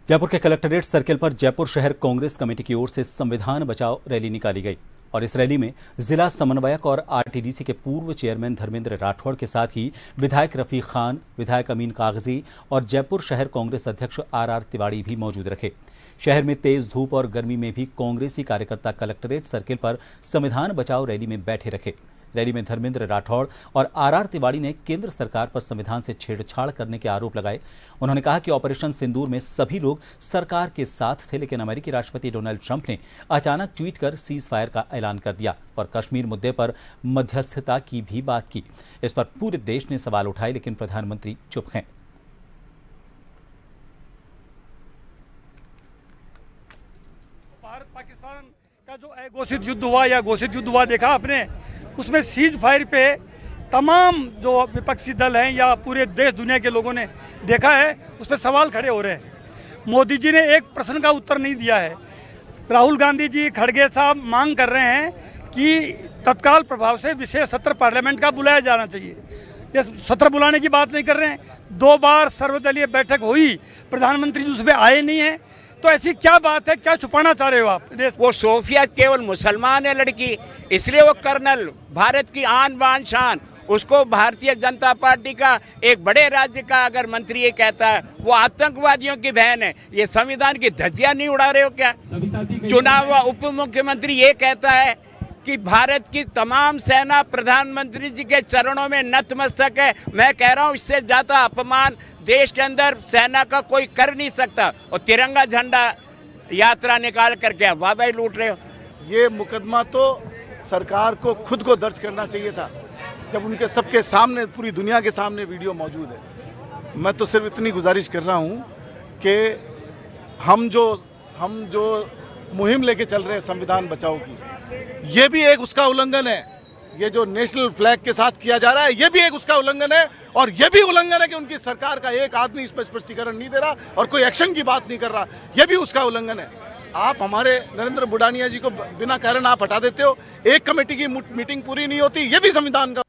जयपुर के collectorate circle पर जयपुर शहर कांग्रेस कमेटी की ओर से संविधान बचाओ रैली निकाली गई और इस रैली में जिला समन्वयक और आरटीडीसी के पूर्व चेयरमैन धर्मेंद्र राठौड़ के साथ ही विधायक रफीक खान, विधायक अमीन कागजी और जयपुर शहर कांग्रेस अध्यक्ष आर तिवाड़ी भी मौजूद रहे। शहर में तेज धूप और गर्मी में भी कांग्रेसी कार्यकर्ता कलेक्ट्रेट सर्किल पर संविधान बचाओ रैली में बैठे रखे। रैली में धर्मेंद्र राठौड़ और आर तिवाड़ी ने केंद्र सरकार पर संविधान से छेड़छाड़ करने के आरोप लगाए। उन्होंने कहा कि ऑपरेशन सिंदूर में सभी लोग सरकार के साथ थे, लेकिन अमेरिकी राष्ट्रपति डोनाल्ड ट्रंप ने अचानक ट्वीट कर सीज फायर का ऐलान कर दिया और कश्मीर मुद्दे पर मध्यस्थता की भी बात की। इस पर पूरे देश ने सवाल उठाए, लेकिन प्रधानमंत्री चुप हैं। भारत पाकिस्तान का जो अघोषित युद्ध हुआ या घोषित युद्ध हुआ देखा आपने, उसमें सीज फायर पे तमाम जो विपक्षी दल हैं या पूरे देश दुनिया के लोगों ने देखा है, उस पर सवाल खड़े हो रहे हैं। मोदी जी ने एक प्रश्न का उत्तर नहीं दिया है। राहुल गांधी जी, खड़गे साहब मांग कर रहे हैं कि तत्काल प्रभाव से विशेष सत्र पार्लियामेंट का बुलाया जाना चाहिए। ये सत्र बुलाने की बात नहीं कर रहे हैं। 2 बार सर्वदलीय बैठक हुई, प्रधानमंत्री जी उसमें आए नहीं हैं। तो ऐसी क्या बात है, क्या छुपाना चाह रहे हो आप? वो सोफिया केवल मुसलमान है लड़की, इसलिए वो कर्नल, भारत की आन बान शान, उसको भारतीय जनता पार्टी का एक बड़े राज्य का अगर मंत्री ये कहता है वो आतंकवादियों की बहन है। ये संविधान की धज्जियां नहीं उड़ा रहे हो क्या? चुनाव हुआ उप मुख्यमंत्री ये कहता है कि भारत की तमाम सेना प्रधानमंत्री जी के चरणों में नतमस्तक है। मैं कह रहा हूँ इससे ज्यादा अपमान देश के अंदर सेना का कोई कर नहीं सकता। और तिरंगा झंडा यात्रा निकाल करके वाह लूट रहे हो। ये मुकदमा तो सरकार को खुद को दर्ज करना चाहिए था, जब उनके सबके सामने, पूरी दुनिया के सामने वीडियो मौजूद है। मैं तो सिर्फ इतनी गुजारिश कर रहा हूँ कि हम जो मुहिम लेके चल रहे हैं संविधान बचाओ की, ये भी एक उसका उल्लंघन है। ये जो नेशनल फ्लैग के साथ किया जा रहा है, ये भी एक उसका उल्लंघन है। और ये भी उल्लंघन है कि उनकी सरकार का एक आदमी इस पर स्पष्टीकरण नहीं दे रहा और कोई एक्शन की बात नहीं कर रहा, ये भी उसका उल्लंघन है। आप हमारे नरेंद्र बुडानिया जी को बिना कारण आप हटा देते हो, एक कमेटी की मीटिंग पूरी नहीं होती, ये भी संविधान का